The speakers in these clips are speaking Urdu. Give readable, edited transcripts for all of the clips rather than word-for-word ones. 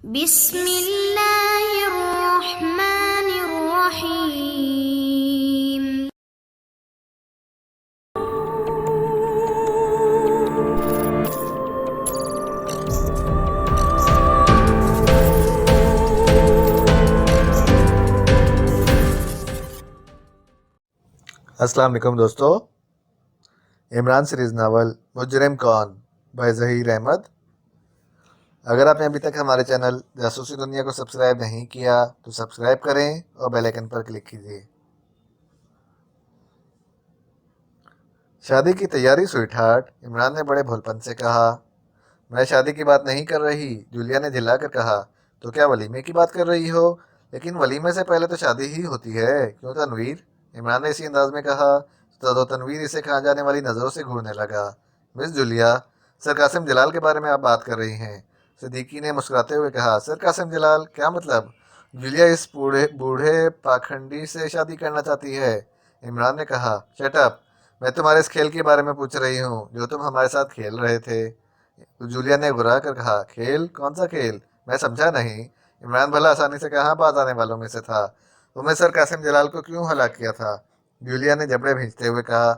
بسم اللہ الرحمن الرحیم۔ السلام علیکم دوستو، عمران سیریز ناول مجرم کون بائی ظہیر احمد۔ اگر آپ نے ابھی تک ہمارے چینل جاسوسی دنیا کو سبسکرائب نہیں کیا تو سبسکرائب کریں اور بیل آئیکن پر کلک کیجیے۔ شادی کی تیاری سوئٹ ہارٹ، عمران نے بڑے بھولپن سے کہا۔ میں شادی کی بات نہیں کر رہی، جولیا نے جھلا کر کہا۔ تو کیا ولیمے کی بات کر رہی ہو؟ لیکن ولیمے سے پہلے تو شادی ہی ہوتی ہے، کیوں تنویر؟ عمران نے اسی انداز میں کہا تو تنویر اسے کھا جانے والی نظروں سے گھورنے لگا۔ مس جولیا، سر قاسم جلال کے بارے میں آپ بات کر رہی ہیں؟ صدیقی نے مسکراتے ہوئے کہا۔ سر قاسم جلال؟ کیا مطلب؟ جولیا اس بوڑھے پاکھنڈی سے شادی کرنا چاہتی ہے؟ عمران نے کہا۔ شٹ اپ، میں تمہارے اس کھیل کے بارے میں پوچھ رہی ہوں جو تم ہمارے ساتھ کھیل رہے تھے۔ جولیا نے گھبرا کر کہا۔ کھیل؟ کون سا کھیل؟ میں سمجھا نہیں۔ عمران بھلا آسانی سے کہاں باز آنے والوں میں سے تھا۔ تم نے سر قاسم جلال کو کیوں ہلاک کیا تھا؟ جولیا نے جبڑے بھینچتے ہوئے کہا۔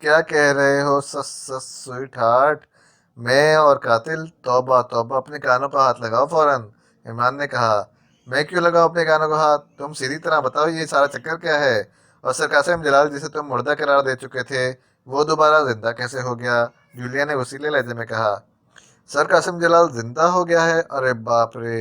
کیا کہہ رہے ہو سوئٹ ہارٹ؟ میں اور قاتل؟ توبہ توبہ، اپنے کانوں کو ہاتھ لگاؤ فوراً۔ عمران نے کہا۔ میں کیوں لگاؤ اپنے کانوں کو ہاتھ؟ تم سیدھی طرح بتاؤ یہ سارا چکر کیا ہے؟ اور سر قاسم جلال جسے تم مردہ قرار دے چکے تھے وہ دوبارہ زندہ کیسے ہو گیا؟ جولیا نے وسیلے لہجے میں کہا۔ سر قاسم جلال زندہ ہو گیا ہے؟ ارے باپ رے!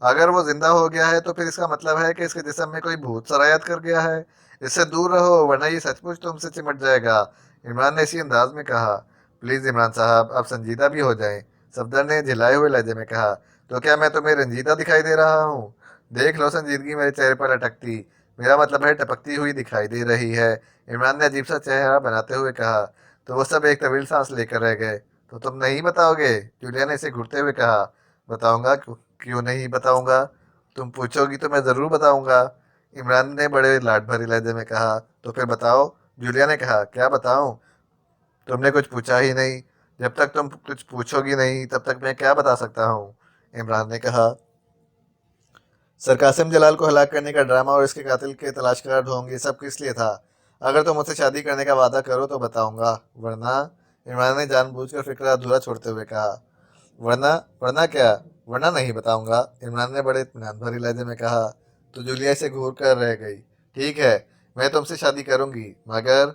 اگر وہ زندہ ہو گیا ہے تو پھر اس کا مطلب ہے کہ اس کے جسم میں کوئی بھوت سرایت کر گیا ہے۔ اس سے دور رہو ورنہ یہ سچ مچ تم سے چمٹ جائے گا، عمران نے اسی انداز میں کہا۔ پلیز عمران صاحب، آپ سنجیدہ بھی ہو جائیں، صفدر نے جھلائے ہوئے لہجے میں کہا۔ تو کیا میں تمہیں رنجیدہ دکھائی دے رہا ہوں؟ دیکھ لو سنجیدگی میرے چہرے پر اٹکتی، میرا مطلب ہے ٹپکتی ہوئی دکھائی دے رہی ہے، عمران نے عجیب سا چہرہ بناتے ہوئے کہا۔ تو وہ سب ایک طویل سانس لے کر رہ گئے۔ تو تم نہیں بتاؤ گے؟ جولیا نے اسے گھٹتے ہوئے کہا۔ بتاؤں گا، کیوں نہیں بتاؤں گا؟ تم پوچھو گی تو میں ضرور بتاؤں گا، عمران نے بڑے لاڈ بھری لہجے میں کہا۔ تو پھر بتاؤ، جولیا نے کہا۔ کیا بتاؤں؟ تم نے کچھ پوچھا ہی نہیں، جب تک تم کچھ پوچھو گی نہیں تب تک میں کیا بتا سکتا ہوں، عمران نے کہا۔ سر قاسم جلال کو ہلاک کرنے کا ڈرامہ اور اس کے قاتل کے تلاش کا ڈھونگ یہ سب کس لیے تھا؟ اگر تم مجھ سے شادی کرنے کا وعدہ کرو تو بتاؤں گا، ورنہ؟ عمران نے جان بوجھ کر فکرہ ادھورا چھوڑتے ہوئے کہا۔ ورنہ کیا؟ ورنہ نہیں بتاؤں گا، عمران نے بڑے اطمینان بھری لہجے میں کہا۔ تو جولیا سے گھور کر رہ گئی۔ ٹھیک ہے، میں تم سے شادی کروں گی، مگر؟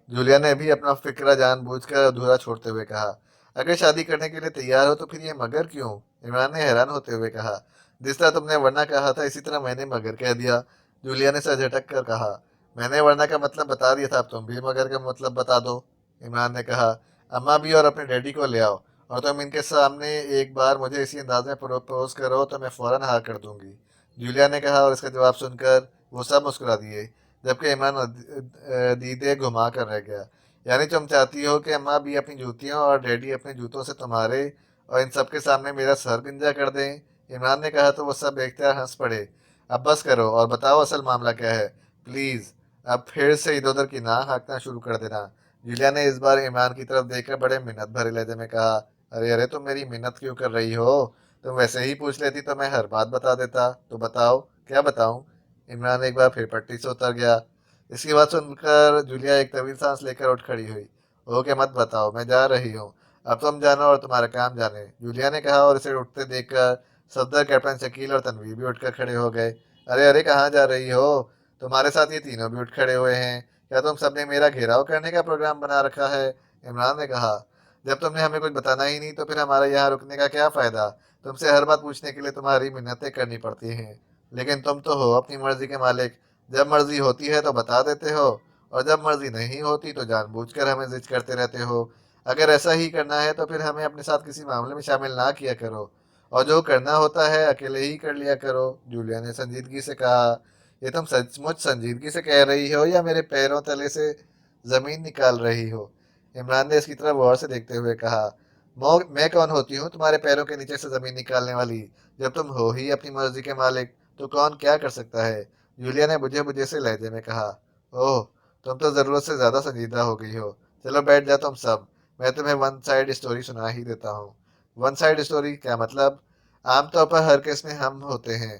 جولیا نے بھی اپنا فکرہ جان بوجھ کر ادھورا چھوڑتے ہوئے کہا۔ اگر شادی کرنے کے لیے تیار ہو تو پھر یہ مگر کیوں؟ عمران نے حیران ہوتے ہوئے کہا۔ جس طرح تم نے ورنہ کہا تھا اسی طرح میں نے مگر کہہ دیا، جولیا نے سر جھٹک کر کہا۔ میں نے ورنہ کا مطلب بتا دیا تھا، اب تم بھی مگر کا مطلب بتا دو، عمران نے کہا۔ اماں بھی اور اپنے ڈیڈی کو لے آؤ، اور تم ان کے سامنے ایک بار مجھے اسی انداز میں پروپوز کرو تو میں فوراً ہاں کر دوں گی، جولیا نے کہا، اور اس کا جواب سن کر وہ سب مسکرا دیے، جبکہ عمران دیدے گھما کر رہ گیا۔ یعنی تم چاہتی ہو کہ اماں بھی اپنی جوتیوں اور ڈیڈی اپنے جوتوں سے تمہارے اور ان سب کے سامنے میرا سر گنجا کر دیں؟ عمران نے کہا تو وہ سب اختیار ہنس پڑے۔ اب بس کرو اور بتاؤ اصل معاملہ کیا ہے، پلیز۔ اب پھر سے ادھر ادھر کی نہ ہانکنا شروع کر دینا، جولیا نے اس بار عمران کی طرف دیکھ کر بڑے منت بھرے لہجے میں کہا۔ ارے تم میری منت کیوں کر رہی ہو؟ تم ویسے ہی پوچھ لیتی تو میں ہر بات بتا دیتا، تو بتاؤ، کیا بتاؤں؟ عمران ایک بار پھر پٹی سے اتر گیا۔ اس کی بات سن کر جولیا ایک طویل سانس لے کر اٹھ کھڑی ہوئی۔ اوکے مت بتاؤ، میں جا رہی ہوں، اب تم جانو اور تمہارا کام جانے، جولیا نے کہا، اور اسے اٹھتے دیکھ کر صفدر، کیپٹن شکیل اور تنویر بھی اٹھ کر کھڑے ہو گئے۔ ارے کہاں جا رہی ہو؟ تمہارے ساتھ یہ تینوں بھی اٹھ کھڑے ہوئے ہیں، کیا تم سب نے میرا گھیراؤ کرنے کا پروگرام بنا رکھا ہے؟ عمران نے کہا۔ جب تم نے ہمیں کچھ بتانا ہی نہیں تو پھر ہمارا یہاں رکنے کا کیا فائدہ؟ تم سے ہر بات پوچھنے کے لیے تمہاری منتیں کرنی پڑتی ہیں، لیکن تم تو ہو اپنی مرضی کے مالک، جب مرضی ہوتی ہے تو بتا دیتے ہو، اور جب مرضی نہیں ہوتی تو جان بوجھ کر ہمیں ضد کرتے رہتے ہو۔ اگر ایسا ہی کرنا ہے تو پھر ہمیں اپنے ساتھ کسی معاملے میں شامل نہ کیا کرو، اور جو کرنا ہوتا ہے اکیلے ہی کر لیا کرو، جولیا نے سنجیدگی سے کہا۔ یہ تم سچ مچ سنجیدگی سے کہہ رہی ہو یا میرے پیروں تلے سے زمین نکال رہی ہو؟ عمران نے اس کی طرف غور سے دیکھتے ہوئے کہا۔ میں کون ہوتی ہوں تمہارے پیروں کے نیچے سے زمین نکالنے والی؟ جب تم ہو ہی اپنی مرضی کے مالک تو کون کیا کر سکتا ہے، جولیا نے بجھے سے لہجے میں کہا۔ اوہ، تم تو ضرورت سے زیادہ سنجیدہ ہو گئی ہو، چلو بیٹھ جاؤ تم سب، میں تمہیں ون سائیڈ اسٹوری سنا ہی دیتا ہوں۔ One side story? کیا مطلب؟ عام طور پر ہر کیس میں ہم ہوتے ہیں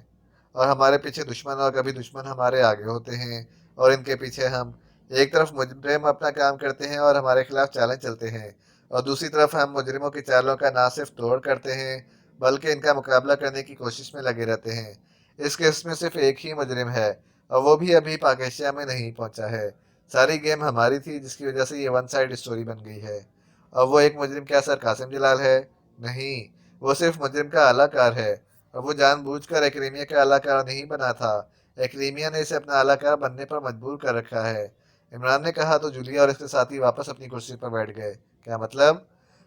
اور ہمارے پیچھے دشمن، اور کبھی دشمن ہمارے آگے ہوتے ہیں اور ان کے پیچھے ہم۔ ایک طرف مجرم اپنا کام کرتے ہیں اور ہمارے خلاف چالیں چلتے ہیں، اور دوسری طرف ہم مجرموں کی چالوں کا نہ صرف توڑ کرتے ہیں بلکہ ان کا مقابلہ کرنے کی کوشش میں لگے رہتے ہیں۔ اس کیس میں صرف ایک ہی مجرم ہے، اور وہ بھی ابھی پاک ایشیا میں نہیں پہنچا ہے۔ ساری گیم ہماری تھی، جس کی وجہ سے یہ ون سائڈ اسٹوری بن گئی ہے۔ اور وہ ایک مجرم کیا سر قاسم جلال ہے؟ نہیں، وہ صرف مجرم کا اعلیٰ کار ہے، اور وہ جان بوجھ کر ایکریمیا کا اعلیٰ کار نہیں بنا تھا۔ ایکریمیا نے اسے اپنا اعلیٰ کار بننے پر مجبور کر رکھا ہے۔ عمران نے کہا تو جولیا اور اس کے ساتھی واپس اپنی کرسی پر بیٹھ گئے۔ کیا مطلب؟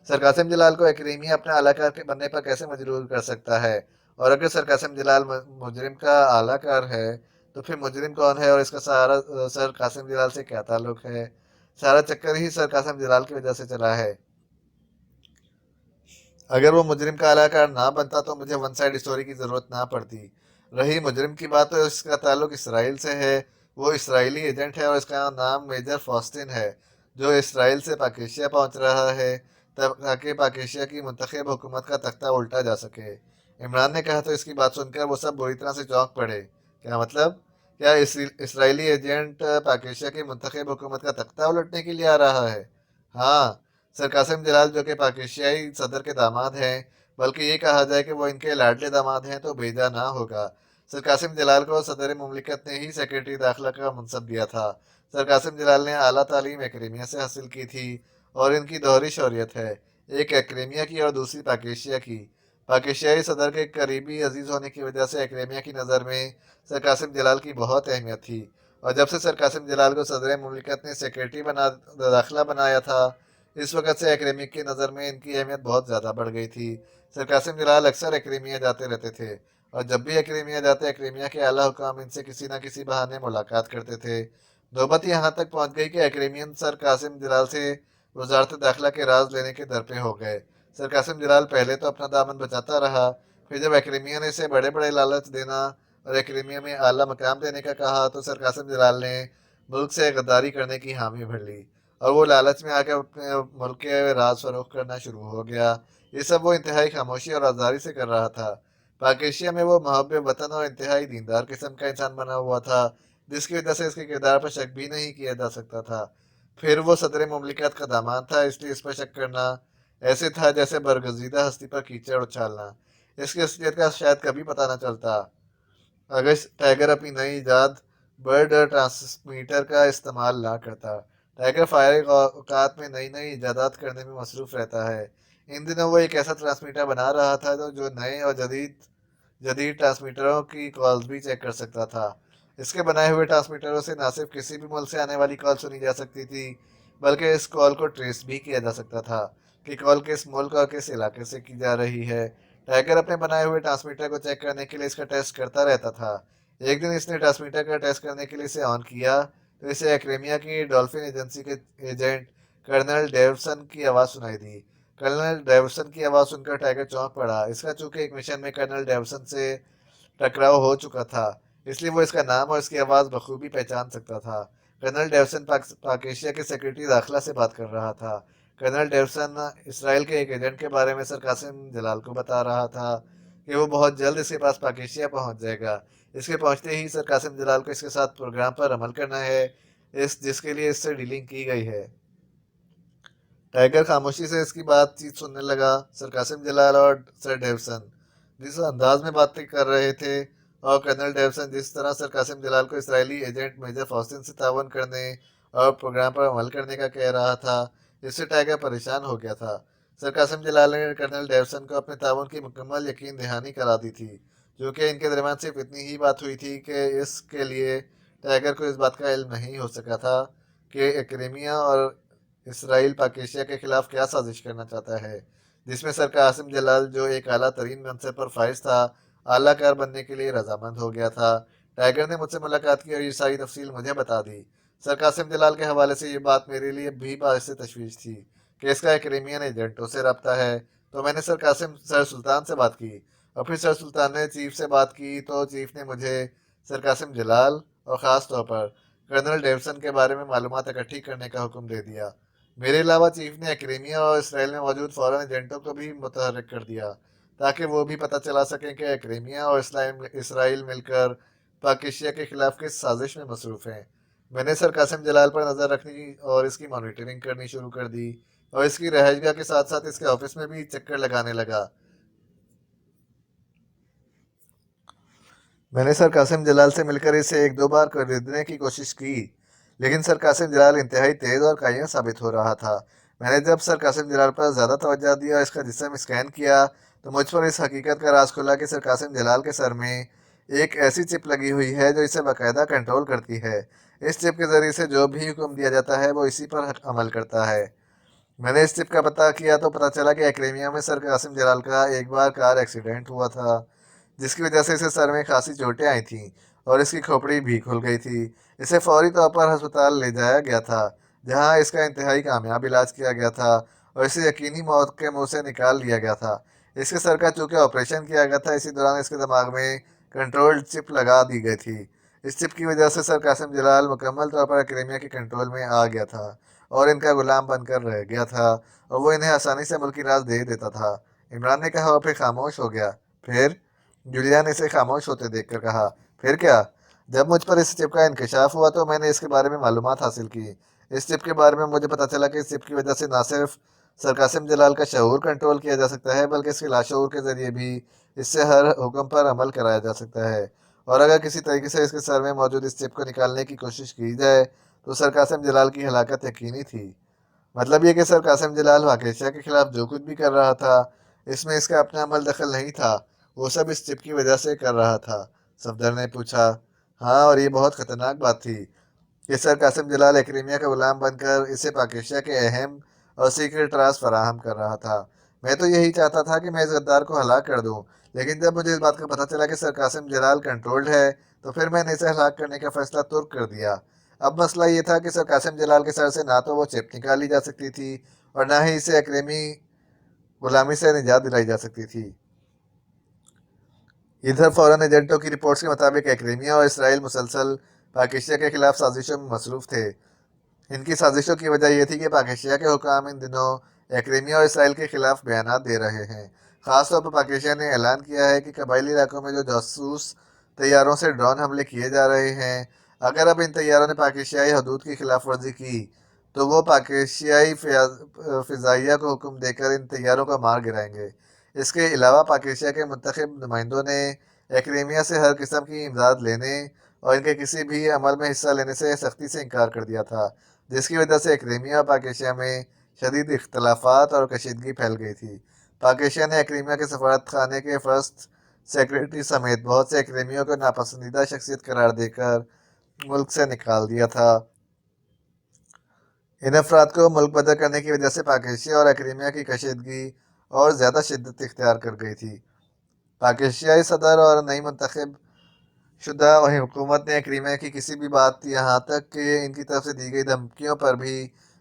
سر قاسم جلال کو ایکریمیا اپنا اعلیٰ کار کے بننے پر کیسے مجبور کر سکتا ہے؟ اور اگر سر قاسم جلال مجرم کا اعلیٰ کار ہے تو پھر مجرم کون ہے، اور اس کا سارا سر قاسم جلال سے کیا تعلق ہے؟ سارا چکر ہی سر قاسم جلال کی وجہ سے چلا ہے۔ اگر وہ مجرم کا اعلیٰ کار نہ بنتا تو مجھے ون سائڈ اسٹوری کی ضرورت نہ پڑتی۔ رہی مجرم کی بات، تو اس کا تعلق اسرائیل سے ہے۔ وہ اسرائیلی ایجنٹ ہے اور اس کا نام میجر فاسٹن ہے، جو اسرائیل سے پاک ایشیا پہنچ رہا ہے تاکہ پاک ایشیا کی منتخب حکومت کا تختہ الٹا جا سکے۔ عمران نے کہا تو اس کی بات سن کر وہ سب بری طرح سے چونک پڑے۔ کیا مطلب؟ کیا اسرائیلی ایجنٹ پاک ایشیا کی منتخب حکومت کا تختہ الٹنے کے لیے آ رہا ہے؟ ہاں، سر قاسم جلال جو کہ پاک ایشیائی صدر کے داماد ہیں، بلکہ یہ کہا جائے کہ وہ ان کے لاڈلے داماد ہیں تو بھیجا نہ ہوگا۔ سر قاسم جلال کو صدر مملکت نے ہی سیکرٹری داخلہ کا منصب دیا تھا۔ سر قاسم جلال نے اعلیٰ تعلیم ایکریمیا سے حاصل کی تھی، اور ان کی دوہری شہریت ہے، ایک ایکریمیا کی اور دوسری پاک ایشیا کی۔ پاک ایشیائی صدر کے قریبی عزیز ہونے کی وجہ سے ایکریمیا کی نظر میں سر قاسم جلال کی بہت اہمیت تھی، اور جب سے سر قاسم جلال کو صدر مملکت نے سیکرٹری داخلہ بنایا تھا، اس وقت سے ایکریمیا کی نظر میں ان کی اہمیت بہت زیادہ بڑھ گئی تھی۔ سر قاسم جلال اکثر ایکریمیا جاتے رہتے تھے، اور جب بھی ایکریمیا جاتے ایکریمیا کے اعلیٰ حکام ان سے کسی نہ کسی بہانے ملاقات کرتے تھے۔ نوبت یہاں تک پہنچ گئی کہ ایکریمین سر قاسم جلال سے وزارت داخلہ کے راز لینے کے در پہ ہو گئے۔ سر قاسم جلال پہلے تو اپنا دامن بچاتا رہا، پھر جب ایکریمیا نے اسے بڑے بڑے لالچ دینا اور ایکریمیا میں اعلیٰ مقام دینے کا کہا تو سر قاسم جلال نے ملک سے غداری کرنے کی حامی بھر لی، اور وہ لالچ میں آ کے اپنے ملک کے راز فروخت کرنا شروع ہو گیا۔ یہ سب وہ انتہائی خاموشی اور آزاری سے کر رہا تھا۔ پاک ایشیا میں وہ محب وطن اور انتہائی دیندار قسم کا انسان بنا ہوا تھا، جس کی وجہ سے اس کے کردار پر شک بھی نہیں کیا جا سکتا تھا۔ پھر وہ صدر مملکت کا داماد تھا، اس لیے اس پر شک کرنا ایسے تھا جیسے برگزیدہ ہستی پر کیچڑ اچھالنا۔ اس کی اصلیت کا شاید کبھی پتہ نہ چلتا اگر ٹائیگر اپنی نئی ایجاد برڈ ٹرانسمیٹر کا استعمال نہ کرتا۔ ٹائیگر فارغ اوقات میں نئی نئی ایجادات کرنے میں مصروف رہتا ہے۔ ان دنوں وہ ایک ایسا ٹرانسمیٹر بنا رہا تھا جو نئے اور جدید ٹرانسمیٹروں کی کالز بھی چیک کر سکتا تھا۔ اس کے بنائے ہوئے ٹرانسمیٹروں سے نہ صرف کسی بھی ملک سے آنے والی کال سنی جا سکتی تھی، بلکہ اس کال کو ٹریس بھی کیا جا سکتا تھا کہ کال کس ملک اور کس علاقے سے کی جا رہی ہے۔ ٹائیگر اپنے بنائے ہوئے ٹرانسمیٹر کو چیک کرنے کے لیے اس کا ٹیسٹ کرتا رہتا تھا۔ ایک دن اس نے ٹرانسمیٹر کا ٹیسٹ کرنے کے لیے اسے آن کیا تو اسے ایکریمیا کی ڈولفن ایجنسی کے ایجنٹ کرنل ڈیوڈسن کی آواز سنائی دی۔ کرنل ڈیوڈسن کی آواز سن کر ٹائیگر چونک پڑا۔ اس کا چونکہ ایک مشن میں کرنل ڈیوڈسن سے ٹکراؤ ہو چکا تھا، اس لیے وہ اس کا نام اور اس کی آواز بخوبی پہچان سکتا تھا۔ کرنل ڈیوڈسن پاک ایشیا کے سیکرٹری داخلہ سے بات کر رہا تھا۔ کرنل ڈیوڈسن اسرائیل کے ایک ایجنٹ کے بارے میں سر قاسم جلال کو بتا رہا تھا کہ وہ بہت جلد اس کے پاس پاک ایشیا پہنچ جائے گا۔ اس کے پہنچتے ہی سر قاسم جلال کو اس کے ساتھ پروگرام پر عمل کرنا ہے، جس کے لیے اس سے ڈیلنگ کی گئی ہے۔ ٹائیگر خاموشی سے اس کی بات چیت سننے لگا۔ سر قاسم جلال اور سر ڈیوڈسن جس انداز میں باتیں کر رہے تھے، اور کرنل ڈیوڈسن جس طرح سر قاسم جلال کو اسرائیلی ایجنٹ میجر فاسٹن سے تعاون کرنے اور پروگرام پر عمل کرنے کا کہہ رہا تھا، اس سے ٹائیگر پریشان ہو گیا تھا۔ سر قاسم جلال نے کرنل ڈیوڈسن کو اپنے تعاون کی مکمل یقین دہانی کرا دی تھی، جو کہ ان کے درمیان صرف اتنی ہی بات ہوئی تھی کہ اس کے لیے ٹائیگر کو اس بات کا علم نہیں ہو سکا تھا کہ ایکریمیا اور اسرائیل پاک ایشیا کے خلاف کیا سازش کرنا چاہتا ہے، جس میں سر قاسم جلال جو ایک اعلیٰ ترین منصب پر فائز تھا، اعلیٰ کار بننے کے لیے رضامند ہو گیا تھا۔ ٹائیگر نے مجھ سے ملاقات کی اور یہ ساری تفصیل مجھے بتا دی۔ سر قاسم جلال کے حوالے سے یہ بات میرے لیے بھی باعث تشویش تھی کہ اس کا ایکریمین ایجنٹوں سے رابطہ ہے، تو میں نے سر سلطان سے بات کی، اور پھر سر سلطان نے چیف سے بات کی تو چیف نے مجھے سر قاسم جلال اور خاص طور پر کرنل ڈیوڈسن کے بارے میں معلومات اکٹھی کرنے کا حکم دے دیا۔ میرے علاوہ چیف نے ایکریمیا اور اسرائیل میں موجود فورن ایجنٹوں کو بھی متحرک کر دیا۔ تاکہ وہ بھی پتہ چلا سکیں کہ ایکریمیا اور اسرائیل مل کر پاک ایشیا کے خلاف کس سازش میں مصروف ہیں۔ میں نے سر قاسم جلال پر نظر رکھنی اور اس کی مانیٹرنگ کرنی شروع کر دی، اور اس کی رہائش گاہ کے ساتھ ساتھ اس کے آفس میں بھی چکر لگانے لگا۔ میں نے سر قاسم جلال سے مل کر اسے ایک دو بار خریدنے کی کوشش کی، لیکن سر قاسم جلال انتہائی تیز اور قائم ثابت ہو رہا تھا۔ میں نے جب سر قاسم جلال پر زیادہ توجہ دی اور اس کا جسم اسکین کیا تو مجھ پر اس حقیقت کا راز کھلا کہ سر قاسم جلال کے سر میں ایک ایسی چپ لگی ہوئی ہے جو اسے باقاعدہ کنٹرول کرتی ہے۔ اس چپ کے ذریعے سے جو بھی حکم دیا جاتا ہے وہ اسی پر عمل کرتا ہے۔ میں نے اس چپ کا پتہ کیا تو پتہ چلا کہ ایکریمیا میں سر قاسم جلال کا ایک بار کار ایکسیڈنٹ ہوا تھا، جس کی وجہ سے اسے سر میں خاصی چوٹیں آئی تھیں اور اس کی کھوپڑی بھی کھل گئی تھی۔ اسے فوری طور پر ہسپتال لے جایا گیا تھا، جہاں اس کا انتہائی کامیاب علاج کیا گیا تھا اور اسے یقینی موت کے منہ سے نکال لیا گیا تھا۔ اس کے سر کا چونکہ آپریشن کیا گیا تھا، اسی دوران اس کے دماغ میں کنٹرول چپ لگا دی گئی تھی۔ اس چپ کی وجہ سے سر قاسم جلال مکمل طور پر ایکریمیا کے کنٹرول میں آ گیا تھا اور ان کا غلام بن کر رہ گیا تھا، اور وہ انہیں آسانی سے ملکی راز دے دیتا تھا۔ عمران نے کہا اور پھر خاموش ہو گیا۔ پھر؟ جولیا نے اسے خاموش ہوتے دیکھ کر کہا۔ پھر کیا؟ جب مجھ پر اس چپ کا انکشاف ہوا تو میں نے اس کے بارے میں معلومات حاصل کی۔ اس چپ کے بارے میں مجھے پتہ چلا کہ اس چپ کی وجہ سے نہ صرف سر قاسم جلال کا شعور کنٹرول کیا جا سکتا ہے، بلکہ اس کے لاشعور کے ذریعے بھی اس سے ہر حکم پر عمل کرایا جا سکتا ہے، اور اگر کسی طریقے سے اس کے سر میں موجود اس چپ کو نکالنے کی کوشش کی جائے تو سر قاسم جلال کی ہلاکت یقینی تھی۔ مطلب یہ کہ سر قاسم جلال پاک ایشیا کے خلاف جو کچھ بھی کر رہا تھا، اس میں اس کا اپنا عمل دخل نہیں تھا، وہ سب اس چپ کی وجہ سے کر رہا تھا؟ صفدر نے پوچھا۔ ہاں، اور یہ بہت خطرناک بات تھی کہ سر قاسم جلال ایکریمیا کا غلام بن کر اسے پاک ایشیا کے اہم اور سیکرٹ راز فراہم کر رہا تھا۔ میں تو یہی چاہتا تھا کہ میں اس غدار کو ہلاک کر دوں، لیکن جب مجھے اس بات کا پتہ چلا کہ سر قاسم جلال کنٹرولڈ ہے تو پھر میں نے اسے ہلاک کرنے کا فیصلہ ترک کر دیا۔ اب مسئلہ یہ تھا کہ سر قاسم جلال کے سر سے نہ تو وہ چپ نکالی جا سکتی تھی اور نہ ہی اسے ایکریمی غلامی سے نجات دلائی جا سکتی تھی۔ ادھر فوراً ایجنٹوں کی رپورٹس کے مطابق ایکریمیا اور اسرائیل مسلسل پاک ایشیا کے خلاف سازشوں میں مصروف تھے۔ ان کی سازشوں کی وجہ یہ تھی کہ پاک ایشیا کے حکام ان دنوں ایکریمیا اور اسرائیل کے خلاف بیانات دے رہے ہیں۔ خاص طور پر پاک ایشیا نے اعلان کیا ہے کہ قبائلی علاقوں میں جو جاسوس طیاروں سے ڈرون حملے کیے جا رہے ہیں، اگر اب ان طیاروں نے پاک ایشیائی حدود کی خلاف ورزی کی تو وہ پاک ایشیائی فضائیہ کو حکم دے کر ان طیاروں کو مار گرائیں گے۔ اس کے علاوہ پاک ایشیا کے منتخب نمائندوں نے ایکریمیا سے ہر قسم کی امداد لینے اور ان کے کسی بھی عمل میں حصہ لینے سے سختی سے انکار کر دیا تھا، جس کی وجہ سے ایکریمیا اور پاک ایشیا میں شدید اختلافات اور کشیدگی پھیل گئی تھی۔ پاک ایشیا نے ایکریمیا کے سفارت خانے کے فرسٹ سیکرٹری سمیت بہت سے ایکریمیوں کو ناپسندیدہ شخصیت قرار دے کر ملک سے نکال دیا تھا۔ ان افراد کو ملک بدر کرنے کی وجہ سے پاک ایشیا اور ایکریمیا کی کشیدگی اور زیادہ شدت اختیار کر گئی تھی۔ پاک ایشیائی صدر اور نئی منتخب شدہ حکومت نے ایکریمیا کی کسی بھی بات، یہاں تک کہ ان کی طرف سے دی گئی دھمکیوں پر بھی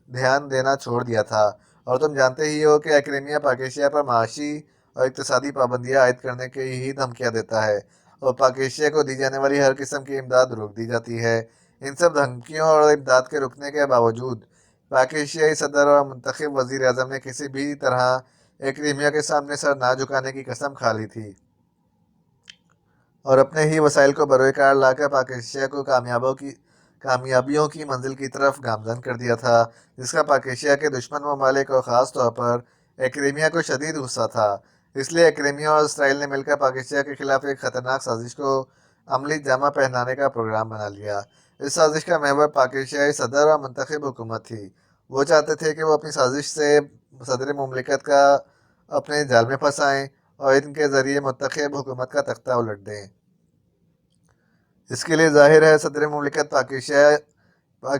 دھیان دینا چھوڑ دیا تھا، اور تم جانتے ہی ہو کہ ایکریمیا پاک ایشیا پر معاشی اور اقتصادی پابندیاں عائد کرنے کی ہی دھمکیاں دیتا ہے، اور پاک ایشیا کو دی جانے والی ہر قسم کی امداد روک دی جاتی ہے۔ ان سب دھمکیوں اور امداد کے رکنے کے باوجود پاک ایشیائی صدر اور منتخب وزیر اعظم نے کسی بھی طرح ایکریمیا کے سامنے سر نہ جھکانے کی قسم کھا لی تھی، اور اپنے ہی وسائل کو بروئے کار لا کر پاک ایشیا کو کامیابیوں کی منزل کی طرف گامزن کر دیا تھا، جس کا پاک ایشیا کے دشمن ممالک اور خاص طور پر ایکریمیا کو شدید غصہ تھا۔ اس لیے ایکریمیا اور اسرائیل نے مل کر پاک ایشیا کے خلاف ایک خطرناک سازش کو عملی جامہ پہنانے کا پروگرام بنا لیا۔ اس سازش کا محور پاک ایشیائی صدر اور منتخب حکومت تھی۔ وہ چاہتے تھے کہ وہ اپنی سازش سے صدر مملکت کا اپنے جال میں پھنسائیں اور ان کے ذریعے منتخب حکومت کا تختہ الٹ دیں۔ اس کے لیے ظاہر ہے صدر مملکت پاک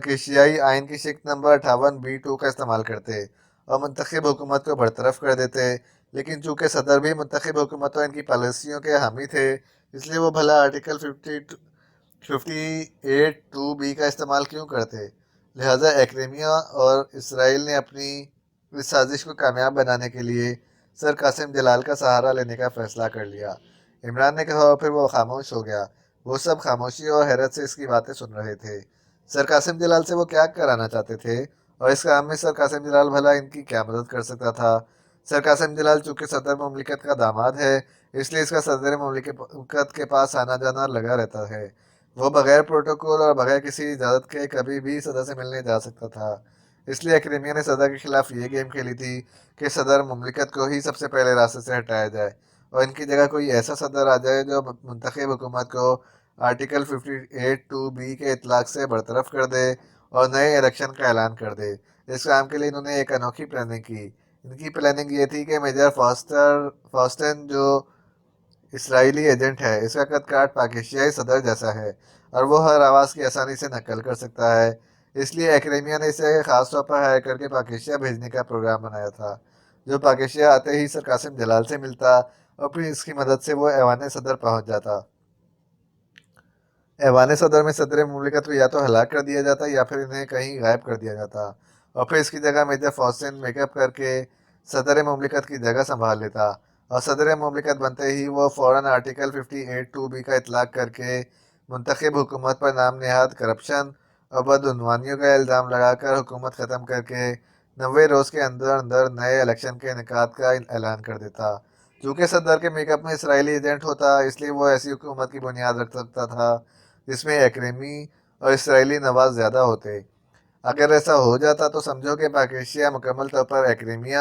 ایشیائی آئین کی شق نمبر 58B2 کا استعمال کرتے اور منتخب حکومت کو برطرف کر دیتے، لیکن چونکہ صدر بھی منتخب حکومت اور ان کی پالیسیوں کے حامی تھے، اس لیے وہ بھلا آرٹیکل 58(2)B کا استعمال کیوں کرتے؟ لہٰذا ایکریمیا اور اسرائیل نے اپنی اس سازش کو کامیاب بنانے کے لیے سر قاسم جلال کا سہارا لینے کا فیصلہ کر لیا۔ عمران نے کہا، اور پھر وہ خاموش ہو گیا۔ وہ سب خاموشی اور حیرت سے اس کی باتیں سن رہے تھے۔ سر قاسم جلال سے وہ کیا کرانا چاہتے تھے، اور اس کام میں سر قاسم جلال بھلا ان کی کیا مدد کر سکتا تھا؟ سر قاسم جلال چونکہ صدر مملکت کا داماد ہے، اس لیے اس کا صدر مملکت کے پاس آنا جانا لگا رہتا ہے۔ وہ بغیر پروٹوکول اور بغیر کسی اجازت کے کبھی بھی صدر سے ملنے جا سکتا تھا۔ اس لیے اکریمیہ نے صدر کے خلاف یہ گیم کھیلی تھی کہ صدر مملکت کو ہی سب سے پہلے راستے سے ہٹایا جائے اور ان کی جگہ کوئی ایسا صدر آ جائے جو منتخب حکومت کو آرٹیکل 58(2)(b) کے اطلاق سے برطرف کر دے اور نئے الیکشن کا اعلان کر دے۔ اس کام کے لیے انہوں نے ایک انوکھی پلاننگ کی۔ ان کی پلاننگ یہ تھی کہ میجر فاسٹن جو اسرائیلی ایجنٹ ہے، اس کا قد کاٹ پاکستانی صدر جیسا ہے اور وہ ہر آواز کی آسانی سے نقل کر سکتا ہے۔ اس لیے اکریمیہ نے اسے خاص طور پر ہائر کر کے پاکستان بھیجنے کا پروگرام بنایا تھا، جو پاکستان آتے ہی سر قاسم جلال سے ملتا اور پھر اس کی مدد سے وہ ایوان صدر پہنچ جاتا۔ ایوان صدر میں صدر مملکت کو یا تو ہلاک کر دیا جاتا یا پھر انہیں کہیں غائب کر دیا جاتا اور پھر اس کی جگہ میجر فاسٹن میک اپ کر کے صدر مملکت کی جگہ سنبھال لیتا اور صدر مملکت بنتے ہی وہ فوراً آرٹیکل 58(2)(b) کا اطلاق کر کے منتخب حکومت پر نام نہاد کرپشن اور بدعنوانیوں کا الزام لگا کر حکومت ختم کر کے 90 روز کے اندر اندر نئے الیکشن کے انعقاد کا اعلان کر دیتا۔ چونکہ صدر کے میک اپ میں اسرائیلی ایجنٹ ہوتا، اس لیے وہ ایسی حکومت کی بنیاد رکھ سکتا تھا جس میں اکریمی اور اسرائیلی نواز زیادہ ہوتے۔ اگر ایسا ہو جاتا تو سمجھو کہ پاکستان مکمل طور پر اکریمیہ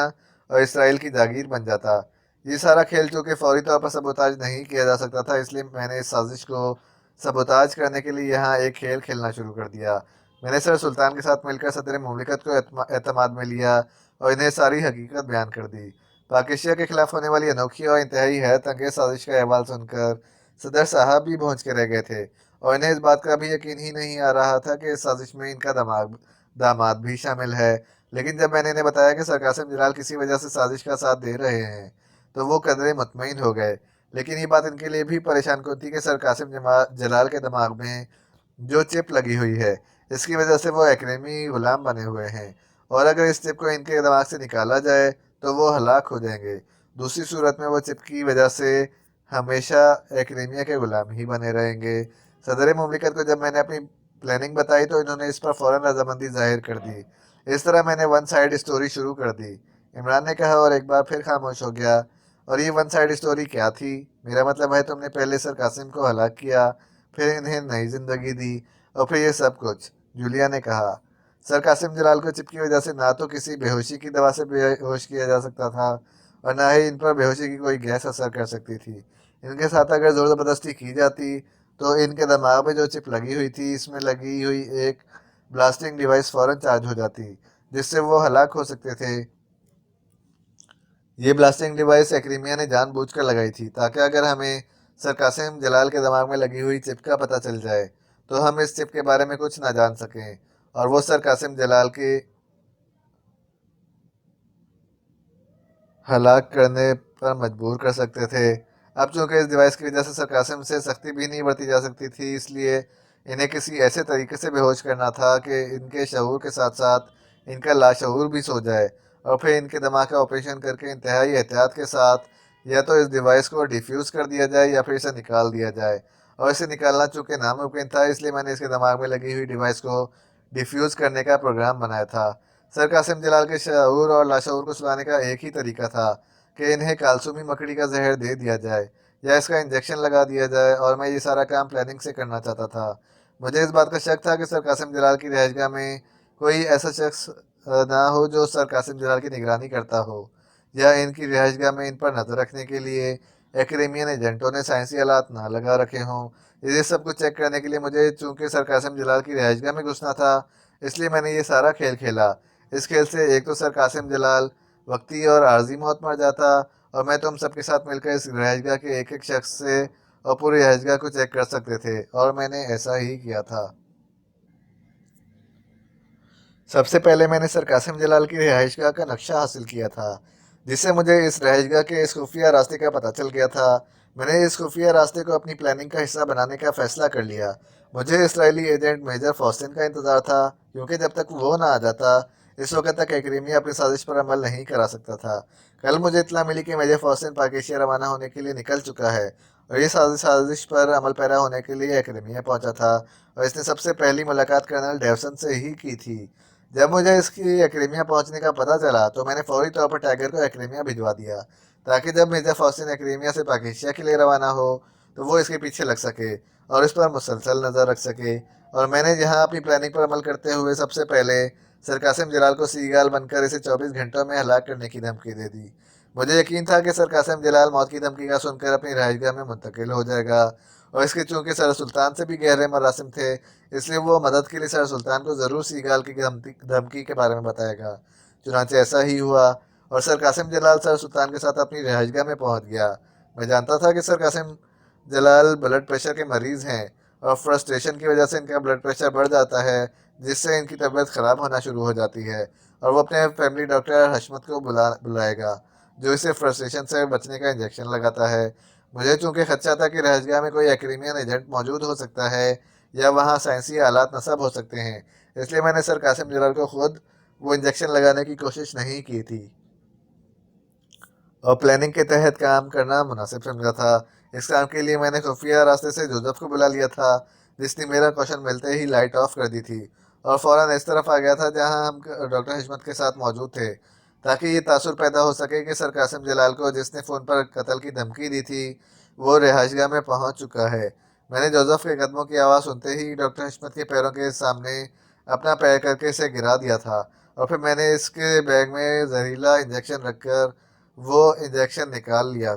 اور اسرائیل کی جاگیر بن جاتا۔ یہ سارا کھیل چونکہ فوری طور پر سبوتاج نہیں کیا جا سکتا تھا، اس لیے میں نے اس سازش کو سبوتاج کرنے کے لیے یہاں ایک کھیل کھیلنا شروع کر دیا۔ میں نے سر سلطان کے ساتھ مل کر صدر مملکت کو اعتماد میں لیا اور انہیں ساری حقیقت بیان کر دی۔ پاکستان کے خلاف ہونے والی انوکھی اور انتہائی حیرت انگیز سازش کا احوال سن کر صدر صاحب بھی بھونچ کے رہ گئے تھے اور انہیں اس بات کا بھی یقین ہی نہیں آ رہا تھا کہ اس سازش میں ان کا داماد بھی شامل ہے۔ لیکن جب میں نے انہیں بتایا کہ سر قاسم جلال کسی وجہ سے سازش کا ساتھ دے رہے ہیں تو وہ قدرے مطمئن ہو گئے۔ لیکن یہ بات ان کے لیے بھی پریشان کن تھی کہ سر قاسم جلال کے دماغ میں جو چپ لگی ہوئی ہے، اس کی وجہ سے وہ اکریمی غلام بنے ہوئے ہیں اور اگر اس چپ کو ان کے دماغ سے نکالا جائے تو وہ ہلاک ہو جائیں گے۔ دوسری صورت میں وہ چپ کی وجہ سے ہمیشہ اکریمیہ کے غلام ہی بنے رہیں گے۔ صدر مملکت کو جب میں نے اپنی پلاننگ بتائی تو انہوں نے اس پر فوراً رضامندی ظاہر کر دی۔ اس طرح میں نے ون سائیڈ اسٹوری شروع کر دی، عمران نے کہا اور ایک بار پھر خاموش ہو گیا۔ اور یہ ون سائیڈ اسٹوری کیا تھی؟ میرا مطلب ہے تم نے پہلے سر قاسم کو ہلاک کیا، پھر انہیں نئی زندگی دی اور پھر یہ سب کچھ، جولیا نے کہا۔ سر قاسم جلال کو چپ کی وجہ سے نہ تو کسی بے ہوشی کی دوا سے بے ہوش کیا جا سکتا تھا اور نہ ہی ان پر بے ہوشی کی کوئی گیس اثر کر سکتی تھی۔ ان کے ساتھ اگر زور زبردستی کی جاتی تو ان کے دماغ میں جو چپ لگی ہوئی تھی، اس میں لگی ہوئی ایک بلاسٹنگ ڈیوائس فوراً چارج ہو جاتی جس سے وہ ہلاک ہو سکتے تھے۔ یہ بلاسٹنگ ڈیوائس اکریمیہ نے جان بوجھ کر لگائی تھی تاکہ اگر ہمیں سر قاسم جلال کے دماغ میں لگی ہوئی چپ کا پتہ چل جائے تو ہم اس چپ کے بارے میں کچھ نہ جان سکیں اور وہ سر قاسم جلال کے ہلاک کرنے پر مجبور کر سکتے تھے۔ اب چونکہ اس ڈیوائس کی وجہ سے سر قاسم سے سختی بھی نہیں برتی جا سکتی تھی، اس لیے انہیں کسی ایسے طریقے سے بے ہوش کرنا تھا کہ ان کے شعور کے ساتھ ساتھ ان کا لاشعور بھی سو جائے اور پھر ان کے دماغ کا آپریشن کر کے انتہائی احتیاط کے ساتھ یا تو اس ڈیوائس کو ڈیفیوز کر دیا جائے یا پھر اسے نکال دیا جائے۔ اور اسے نکالنا چونکہ ناممکن تھا، اس لیے میں نے اس کے دماغ میں لگی ہوئی ڈیوائس کو ڈیفیوز کرنے کا پروگرام بنایا تھا۔ سر قاسم جلال کے شعور اور لاشعور کو سلانے کا ایک ہی طریقہ تھا کہ انہیں کالسومی مکڑی کا زہر دے دیا جائے یا اس کا انجیکشن لگا دیا جائے، اور میں یہ سارا کام پلاننگ سے کرنا چاہتا تھا۔ مجھے اس بات کا شک تھا کہ سر قاسم جلال کی رہائش گاہ میں کوئی ایسا شخص نہ ہو جو سر قاسم جلال کی نگرانی کرتا ہو، یا ان کی رہائش گاہ میں ان پر نظر رکھنے کے لیے اکریمین ایجنٹوں نے سائنسی آلات نہ لگا رکھے ہوں۔ یہ سب کچھ چیک کرنے کے لیے مجھے چونکہ سر قاسم جلال کی رہائش گاہ میں گھسنا تھا، اس لیے میں نے یہ سارا کھیل کھیلا۔ اس کھیل سے ایک تو سر قاسم جلال وقتی اور عارضی موت مر جاتا اور میں تم سب کے ساتھ مل کر اس رہائش گاہ کے ایک ایک شخص سے اور پوری رہائش گاہ کو چیک کر سکتے تھے، اور میں نے ایسا ہی کیا تھا۔ سب سے پہلے میں نے سر قاسم جلال کی رہائش گاہ کا نقشہ حاصل کیا تھا، جس سے مجھے اس رہائش گاہ کے اس خفیہ راستے کا پتہ چل گیا تھا۔ میں نے اس خفیہ راستے کو اپنی پلاننگ کا حصہ بنانے کا فیصلہ کر لیا۔ مجھے اسرائیلی ایجنٹ میجر فاسٹن کا انتظار تھا، کیونکہ جب تک وہ نہ آ جاتا اس وقت تک اکریمیہ اپنی سازش پر عمل نہیں کرا سکتا تھا۔ کل مجھے اطلاع ملی کہ میجر فاسٹن پاکستان روانہ ہونے کے لیے نکل چکا ہے اور یہ سازش پر عمل پیرا ہونے کے لیے اکریمیہ پہنچا تھا، اور اس نے سب سے پہلی ملاقات کرنل ڈیوسن سے ہی کی تھی جب مجھے اس کی ایکریمیا پہنچنے کا پتہ چلا تو میں نے فوری طور پر ٹائیگر کو ایکریمیا بھجوا دیا، تاکہ جب مرزا فوسین ایکریمیا سے پاکیشیا کے لیے روانہ ہو تو وہ اس کے پیچھے لگ سکے اور اس پر مسلسل نظر رکھ سکے۔ اور میں نے یہاں اپنی پلاننگ پر عمل کرتے ہوئے سب سے پہلے سر قاسم جلال کو سیگال بن کر اسے 24 گھنٹوں میں ہلاک کرنے کی دھمکی دے دی۔ مجھے یقین تھا کہ سر قاسم جلال موت کی دھمکی کا سن کر اپنی رہائش گاہ میں منتقل ہو جائے گا، اور اس کے چونکہ سر سلطان سے بھی گہرے مراسم تھے، اس لیے وہ مدد کے لیے سر سلطان کو ضرور سیگال کی دھمکی کے بارے میں بتائے گا۔ چنانچہ ایسا ہی ہوا، اور سر قاسم جلال سر سلطان کے ساتھ اپنی رہائش گاہ میں پہنچ گیا۔ میں جانتا تھا کہ سر قاسم جلال بلڈ پریشر کے مریض ہیں، اور فرسٹریشن کی وجہ سے ان کا بلڈ پریشر بڑھ جاتا ہے، جس سے ان کی طبیعت خراب ہونا شروع ہو جاتی ہے، اور وہ اپنے فیملی ڈاکٹر حشمت کو بلائے گا، جو اسے فرسٹریشن سے بچنے کا انجیکشن لگاتا ہے۔ مجھے چونکہ خدشہ تھا کہ رہائش گاہ میں کوئی ایکریمین ایجنٹ موجود ہو سکتا ہے یا وہاں سائنسی آلات نصب ہو سکتے ہیں، اس لیے میں نے سر قاسم جلال کو خود وہ انجیکشن لگانے کی کوشش نہیں کی تھی، اور پلاننگ کے تحت کام کرنا مناسب سمجھا تھا۔ اس کام کے لیے میں نے خفیہ راستے سے جوزف کو بلا لیا تھا، جس نے میرا کوشچن ملتے ہی لائٹ آف کر دی تھی اور فوراً اس طرف آ گیا تھا جہاں ہم ڈاکٹر حشمت کے ساتھ موجود تھے، تاکہ یہ تاثر پیدا ہو سکے کہ سر قاسم جلال کو جس نے فون پر قتل کی دھمکی دی تھی وہ رہائش گاہ میں پہنچ چکا ہے۔ میں نے جوزف کے قدموں کی آواز سنتے ہی ڈاکٹر حشمت کے پیروں کے سامنے اپنا پیر کر کے اسے گرا دیا تھا، اور پھر میں نے اس کے بیگ میں زہریلا انجیکشن رکھ کر وہ انجیکشن نکال لیا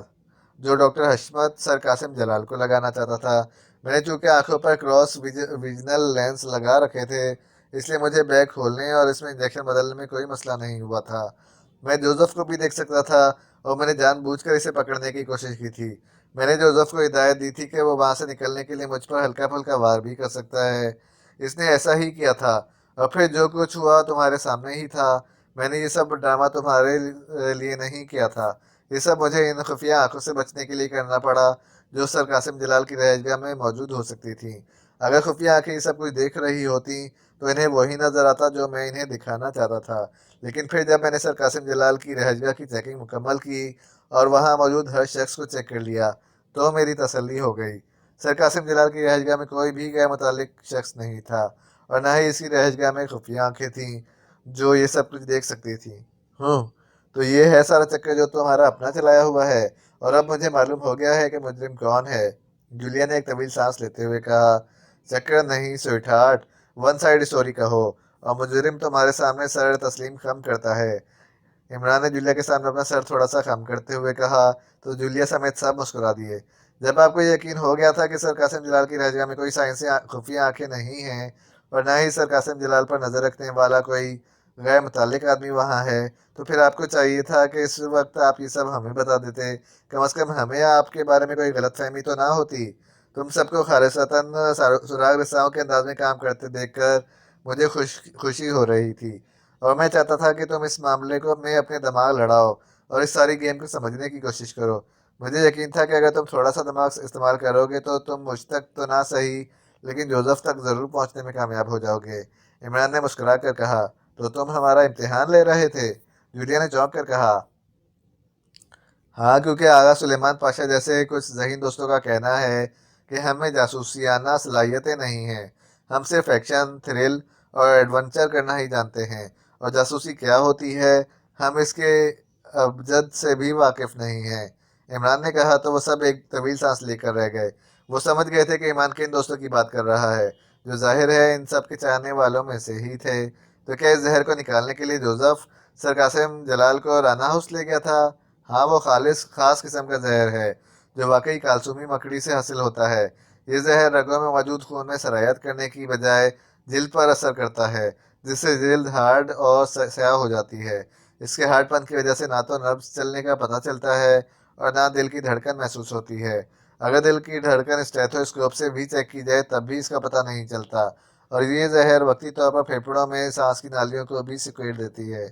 جو ڈاکٹر حشمت سر قاسم جلال کو لگانا چاہتا تھا۔ میں نے چونکہ آنکھوں پر کراس ویژنل لینس لگا رکھے تھے، اس لیے مجھے بیگ کھولنے اور اس میں انجیکشن بدلنے میں کوئی مسئلہ نہیں ہوا تھا۔ میں جوزف کو بھی دیکھ سکتا تھا، اور میں نے جان بوجھ کر اسے پکڑنے کی کوشش کی تھی۔ میں نے جوزف کو ہدایت دی تھی کہ وہ وہاں سے نکلنے کے لیے مجھ پر ہلکا پھلکا وار بھی کر سکتا ہے۔ اس نے ایسا ہی کیا تھا، اور پھر جو کچھ ہوا تمہارے سامنے ہی تھا۔ میں نے یہ سب ڈرامہ تمہارے لیے نہیں کیا تھا، یہ سب مجھے ان خفیہ آنکھوں سے بچنے کے لیے کرنا پڑا جو سر قاسم جلال کی رہائش گاہ میں موجود ہو سکتی تھیں۔ اگر خفیہ آنکھیں یہ سب کچھ دیکھ رہی ہوتی تو انہیں وہی نظر آتا جو میں انہیں دکھانا چاہتا تھا، لیکن پھر جب میں نے سر قاسم جلال کی رہائش گاہ کی چیکنگ مکمل کی اور وہاں موجود ہر شخص کو چیک کر لیا تو میری تسلی ہو گئی۔ سر قاسم جلال کی رہائش گاہ میں کوئی بھی غیر متعلق شخص نہیں تھا، اور نہ ہی اس کی رہائش گاہ میں خفیہ آنکھیں تھیں جو یہ سب کچھ دیکھ سکتی تھیں۔ تو یہ ہے سارا چکر جو تمہارا اپنا چلایا ہوا ہے، اور اب مجھے معلوم ہو گیا ہے کہ مجرم کون ہے، جولیا نے ایک طویل سانس لیتے ہوئے کہا۔ چکر نہیں sweetheart, one side story کہو، اور مجرم تمہارے سامنے سر تسلیم خم کرتا ہے۔ عمران نے جولیا کے سامنے اپنا سر تھوڑا سا خم کرتے ہوئے کہا تو جولیا سمیت سب مسکرا دیے۔ جب آپ کو یقین ہو گیا تھا کہ سر قاسم جلال کی رہائش گاہ میں کوئی سائنسی خفیہ آنکھیں نہیں ہیں اور نہ ہی سر قاسم جلال پر نظر رکھنے والا کوئی غیر متعلق آدمی وہاں ہے، تو پھر آپ کو چاہیے تھا کہ اس وقت آپ یہ سب ہمیں بتا دیتے، کم از کم ہمیں آپ کے بارے میں کوئی غلط فہمی تو نہ ہوتی۔ تم سب کو خالصتاً سراغ رساؤں کے انداز میں کام کرتے دیکھ کر مجھے خوشی ہو رہی تھی، اور میں چاہتا تھا کہ تم اس معاملے کو میں اپنے دماغ لڑاؤ اور اس ساری گیم کو سمجھنے کی کوشش کرو۔ مجھے یقین تھا کہ اگر تم تھوڑا سا دماغ استعمال کرو گے تو تم مجھ تک تو نہ صحیح لیکن جوزف تک ضرور پہنچنے میں کامیاب ہو جاؤ گے۔ عمران نے مسکرا کر کہا۔ تو تم ہمارا امتحان لے رہے تھے؟ جولیا نے چونک کر کہا۔ ہاں، کیونکہ آغا سلیمان پاشا جیسے کچھ ذہین دوستوں کا کہنا ہے کہ ہمیں جاسوسیانہ صلاحیتیں نہیں ہیں، ہم صرف ایکشن، تھرل اور ایڈونچر کرنا ہی جانتے ہیں، اور جاسوسی کیا ہوتی ہے ہم اس کے ابجد سے بھی واقف نہیں ہیں۔ عمران نے کہا تو وہ سب ایک طویل سانس لے کر رہ گئے۔ وہ سمجھ گئے تھے کہ ایمان کے ان دوستوں کی بات کر رہا ہے جو ظاہر ہے ان سب کے چاہنے والوں میں سے ہی تھے۔ تو کیا اس زہر کو نکالنے کے لیے جوزف سر قاسم جلال کو رانا ہاؤس لے گیا تھا؟ ہاں، وہ خاص قسم کا زہر ہے جو واقعی کالسومی مکڑی سے حاصل ہوتا ہے۔ یہ زہر رگوں میں موجود خون میں سرایت کرنے کی بجائے جلد پر اثر کرتا ہے، جس سے جلد ہارڈ اور سیاہ ہو جاتی ہے۔ اس کے ہارڈ پن کی وجہ سے نہ تو نبض چلنے کا پتہ چلتا ہے اور نہ دل کی دھڑکن محسوس ہوتی ہے۔ اگر دل کی دھڑکن اسٹیتھوسکوپ سے بھی چیک کی جائے تب بھی اس کا پتہ نہیں چلتا، اور یہ زہر وقتی طور پر پھیپھڑوں میں سانس کی نالیوں کو بھی سکیڑ دیتی ہے،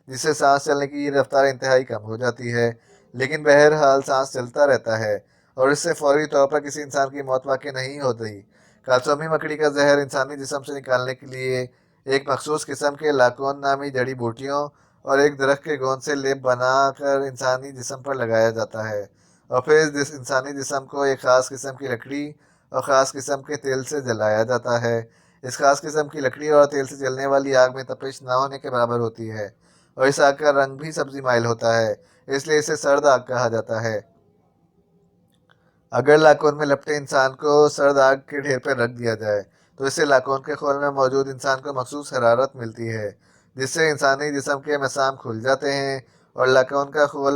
جس سے سانس چلنے کی یہ رفتار انتہائی کم ہو جاتی ہے، لیکن بہرحال سانس چلتا رہتا ہے، اور اس سے فوری طور پر کسی انسان کی موت واقع نہیں ہوتی۔ کالسومی مکڑی کا زہر انسانی جسم سے نکالنے کے لیے ایک مخصوص قسم کے لاکون نامی جڑی بوٹیوں اور ایک درخت کے گوند سے لیپ بنا کر انسانی جسم پر لگایا جاتا ہے، اور پھر اس انسانی جسم کو ایک خاص قسم کی لکڑی اور خاص قسم کے تیل سے جلایا جاتا ہے۔ اس خاص قسم کی لکڑی اور تیل سے جلنے والی آگ میں تپش نہ ہونے کے برابر ہوتی ہے، اور اس آگ کا رنگ بھی سبزی مائل ہوتا ہے، اس لیے اسے سرد آگ کہا جاتا ہے۔ اگر لاکون میں لپٹے انسان کو سرد آگ کے ڈھیر پر رکھ دیا جائے تو اس سے لاکون کے خول میں موجود انسان کو مخصوص حرارت ملتی ہے، جس سے انسانی جسم کے مسام کھل جاتے ہیں اور لاکون کا خول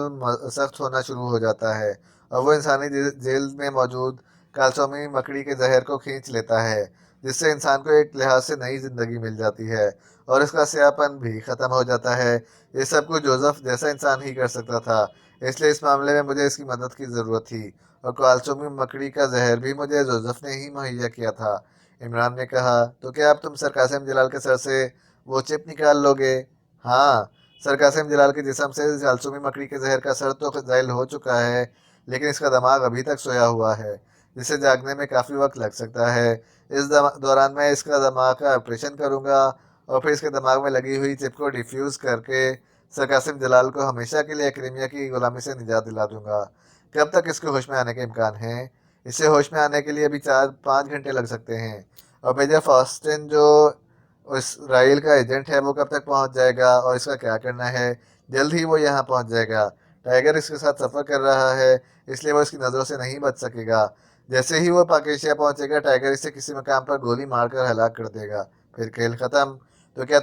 سخت ہونا شروع ہو جاتا ہے، اور وہ انسانی جلد میں موجود کالسومی مکڑی کے زہر کو کھینچ لیتا ہے، جس سے انسان کو ایک لحاظ سے نئی زندگی مل جاتی ہے اور اس کا سیاہپن بھی ختم ہو جاتا ہے۔ یہ سب کچھ جوزف جیسا انسان ہی کر سکتا تھا، اس لیے اس معاملے میں مجھے اس کی مدد کی ضرورت تھی، اور کالسومی مکڑی کا زہر بھی مجھے جوزف نے ہی مہیا کیا تھا۔ عمران نے کہا، تو کیا اب تم سر قاسم جلال کے سر سے وہ چپ نکال لو گے؟ ہاں، سر قاسم جلال کے جسم سے کالسومی مکڑی کے زہر کا سر تو زائل ہو چکا ہے، لیکن اس کا دماغ ابھی تک سویا ہوا ہے، جسے جاگنے میں کافی وقت لگ سکتا ہے۔ اس دوران میں اس کا دماغ کا آپریشن کروں گا اور پھر اس کے دماغ میں لگی ہوئی چپ کو ڈیفیوز کر کے سر قاسم جلال کو ہمیشہ کے لیے کرائمیا کی غلامی سے نجات دلا دوں گا۔ کب تک اس کے ہوش میں آنے کے امکان ہیں؟ اسے ہوش میں آنے کے لیے ابھی 4-5 گھنٹے لگ سکتے ہیں۔ اور میجر فاسٹن جو اسرائیل کا ایجنٹ ہے وہ کب تک پہنچ جائے گا اور اس کا کیا کرنا ہے؟ جلد ہی وہ یہاں پہنچ جائے گا۔ ٹائیگر اس کے ساتھ سفر کر رہا ہے، اس لیے وہ اس کی نظروں سے نہیں بچ سکے گا۔ جیسے ہی وہ پاکیشیا پہنچے گا ٹائیگر اسے کسی مقام پر گولی مار کر ہلاک کر دے گا، پھر کھیل ختم۔ تو کیا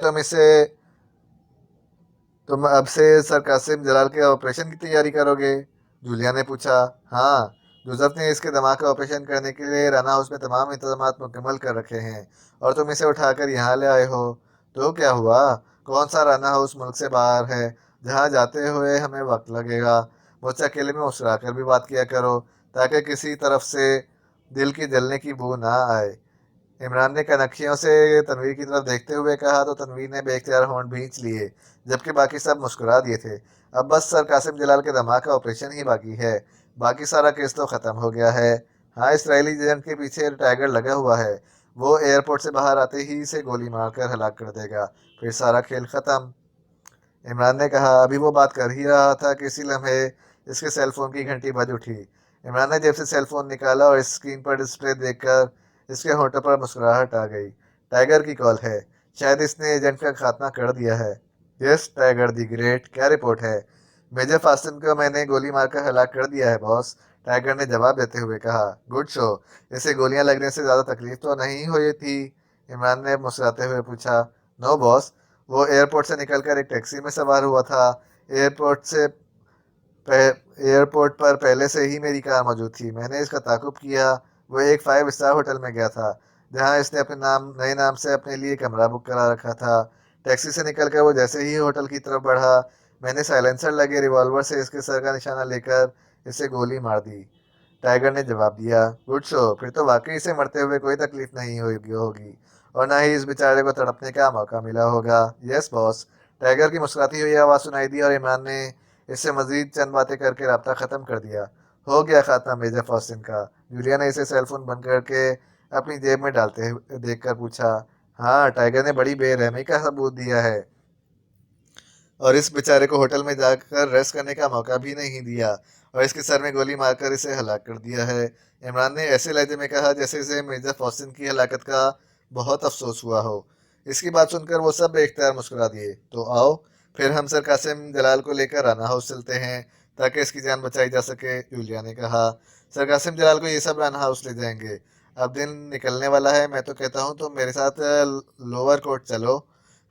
تم اب سے سر قاسم جلال کے آپریشن کی تیاری کرو گے؟ جولیا نے پوچھا۔ ہاں، جوزف نے اس کے دماغ کا آپریشن کرنے کے لیے رانا ہاؤس میں تمام انتظامات مکمل کر رکھے ہیں، اور تم اسے اٹھا کر یہاں لے آئے ہو۔ تو کیا ہوا؟ کون سا رانا ہاؤس ملک سے باہر ہے جہاں جاتے ہوئے ہمیں وقت لگے گا؟ مجھ سے اکیلے میں مسکرا کر بھی بات کیا کرو تاکہ کسی طرف سے دل کی جلنے کی بو نہ آئے۔ عمران نے کنکھیوں سے تنویر کی طرف دیکھتے ہوئے کہا تو تنویر نے بے اختیار ہونٹ بھینچ لیے، جبکہ باقی سب مسکرا دیے تھے۔ اب بس سر قاسم جلال کے دماغ کا آپریشن ہی باقی ہے، باقی سارا کیس تو ختم ہو گیا ہے۔ ہاں، اسرائیلی ایجنٹ کے پیچھے ٹائیگر لگا ہوا ہے، وہ ایئرپورٹ سے باہر آتے ہی اسے گولی مار کر ہلاک کر دے گا، پھر سارا کھیل ختم۔ عمران نے کہا، ابھی وہ بات کر ہی رہا تھا کہ اسی لمحے اس کے سیل فون کی گھنٹی بج اٹھی۔ عمران نے جیب سے سیل فون نکالا اور اسکرین پر ڈسپلے دیکھ کر اس کے ہونٹوں پر مسکراہٹ آ گئی۔ ٹائیگر کی کال ہے، شاید اس نے ایجنٹ کا خاتمہ کر دیا ہے۔ یس ٹائیگر دی گریٹ، کیا رپورٹ ہے؟ میجر فاسٹن کو میں نے گولی مار کر ہلاک کر دیا ہے باس، ٹائیگر نے جواب دیتے ہوئے کہا۔ گڈ شو، اسے گولیاں لگنے سے زیادہ تکلیف تو نہیں ہوئی تھی؟ عمران نے مسکراتے ہوئے پوچھا۔ نو باس، وہ ایئرپورٹ سے نکل کر ایک ٹیکسی میں سوار ہوا تھا، ایئرپورٹ پر پہلے سے ہی میری کار موجود تھی، میں نے اس کا تعاقب کیا۔ وہ ایک 5 اسٹار ہوٹل میں گیا تھا جہاں اس نے اپنے نئے نام سے اپنے لیے کمرہ بک کرا رکھا تھا۔ ٹیکسی سے نکل کر وہ جیسے ہی ہوٹل کی طرف بڑھا، میں نے سائلنسر لگے ریوالور سے اس کے سر کا نشانہ لے کر اسے گولی مار دی، ٹائیگر نے جواب دیا۔ گڈ شو، پھر تو واقعی اسے مرتے ہوئے کوئی تکلیف نہیں ہوگی اور نہ ہی اس بیچارے کو تڑپنے کا موقع ملا ہوگا۔ یس باس، ٹائیگر کی مسکراتی ہوئی آواز سنائی دی اور عمران نے اس سے مزید چند باتیں کر کے رابطہ ختم کر دیا۔ ہو گیا خاتمہ میجر فاسٹن کا؟ جولیا نے اسے سیل فون بند کر کے اپنی جیب میں ڈالتے دیکھ کر پوچھا۔ ہاں، ٹائیگر نے بڑی بے رحمی کا ثبوت دیا ہے اور اس بیچارے کو ہوٹل میں جا کر ریسٹ کرنے کا موقع بھی نہیں دیا، اور اس کے سر میں گولی مار کر اسے ہلاک کر دیا ہے۔ عمران نے ایسے لہجے میں کہا جیسے اسے میجر فاسٹن کی ہلاکت کا بہت افسوس ہوا ہو۔ اس کی بات سن کر وہ سب بے اختیار مسکرا دیے۔ تو آؤ، پھر ہم سر قاسم جلال کو لے کر رانا ہاؤس چلتے ہیں تاکہ اس کی جان بچائی جا سکے، جولیا نے کہا۔ سر قاسم جلال کو یہ سب رانا ہاؤس لے جائیں گے۔ اب دن نکلنے والا ہے، میں تو کہتا ہوں تم میرے ساتھ لوور کورٹ چلو،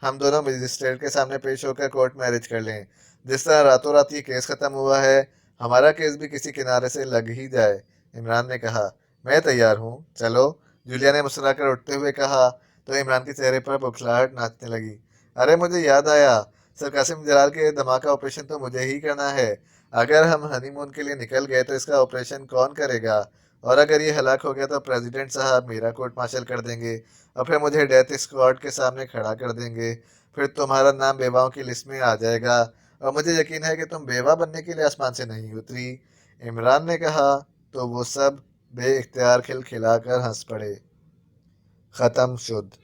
ہم دونوں مجسٹریٹ کے سامنے پیش ہو کر کورٹ میرج کر لیں۔ جس طرح راتوں رات یہ کیس ختم ہوا ہے، ہمارا کیس بھی کسی کنارے سے لگ ہی جائے، عمران نے کہا۔ میں تیار ہوں، چلو، جولیا نے مسکرا کر اٹھتے ہوئے کہا تو عمران کے چہرے پر بکھلاہٹ ناچنے لگی۔ ارے مجھے یاد آیا، سر قاسم جلال کے دماغ کا آپریشن تو مجھے ہی کرنا ہے۔ اگر ہم ہنی مون کے لیے نکل گئے تو اس کا آپریشن کون کرے گا؟ اور اگر یہ ہلاک ہو گیا تو پریزیڈنٹ صاحب میرا کورٹ مارشل کر دیں گے اور پھر مجھے ڈیتھ اسکواڈ کے سامنے کھڑا کر دیں گے، پھر تمہارا نام بیواؤں کی لسٹ میں آ جائے گا، اور مجھے یقین ہے کہ تم بیوہ بننے کے لیے آسمان سے نہیں اتری، عمران نے کہا۔ تو وہ سب بے اختیار کھلکھلا کر ہنس پڑے۔ ختم شد۔